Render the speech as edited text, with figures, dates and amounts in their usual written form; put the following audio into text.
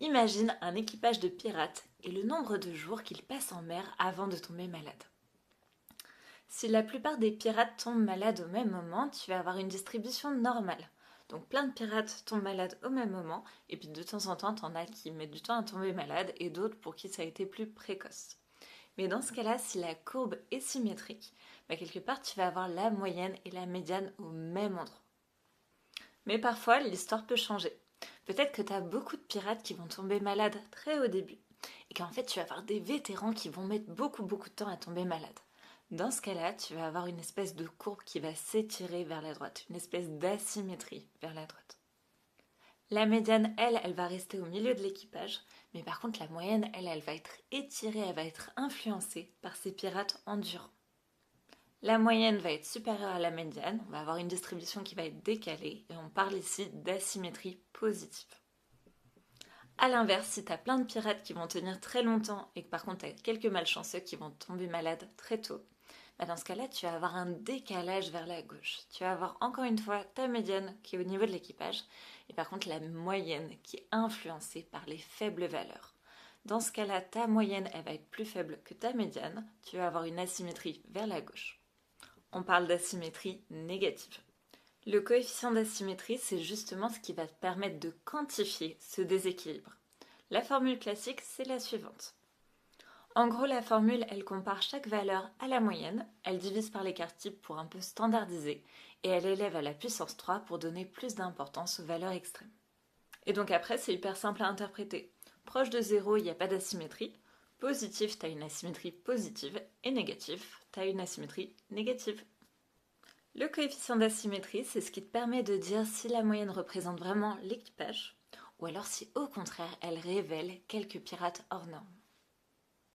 Imagine un équipage de pirates et le nombre de jours qu'ils passent en mer avant de tomber malade. Si la plupart des pirates tombent malades au même moment, tu vas avoir une distribution normale. Donc plein de pirates tombent malades au même moment, et puis de temps en temps, t'en as qui mettent du temps à tomber malade et d'autres pour qui ça a été plus précoce. Mais dans ce cas-là, si la courbe est symétrique, quelque part tu vas avoir la moyenne et la médiane au même endroit. Mais parfois, l'histoire peut changer. Peut-être que tu as beaucoup de pirates qui vont tomber malades très au début, et qu'en fait tu vas avoir des vétérans qui vont mettre beaucoup de temps à tomber malades. Dans ce cas-là, tu vas avoir une espèce de courbe qui va s'étirer vers la droite, une espèce d'asymétrie vers la droite. La médiane, elle va rester au milieu de l'équipage, mais par contre la moyenne, elle va être étirée, elle va être influencée par ces pirates endurants. La moyenne va être supérieure à la médiane, on va avoir une distribution qui va être décalée, et on parle ici d'asymétrie positive. A l'inverse, si tu as plein de pirates qui vont tenir très longtemps et que par contre tu as quelques malchanceux qui vont tomber malades très tôt, dans ce cas-là, tu vas avoir un décalage vers la gauche. Tu vas avoir encore une fois ta médiane qui est au niveau de l'équipage et par contre la moyenne qui est influencée par les faibles valeurs. Dans ce cas-là, ta moyenne, elle va être plus faible que ta médiane. Tu vas avoir une asymétrie vers la gauche. On parle d'asymétrie négative. Le coefficient d'asymétrie, c'est justement ce qui va te permettre de quantifier ce déséquilibre. La formule classique, c'est la suivante. En gros, la formule, elle compare chaque valeur à la moyenne, elle divise par l'écart type pour un peu standardiser, et elle élève à la puissance 3 pour donner plus d'importance aux valeurs extrêmes. Et donc après, c'est hyper simple à interpréter. Proche de 0, il n'y a pas d'asymétrie. Positif, tu as une asymétrie positive, et négatif, tu as une asymétrie négative. Le coefficient d'asymétrie, c'est ce qui te permet de dire si la moyenne représente vraiment l'équipage, ou alors si au contraire elle révèle quelques pirates hors normes.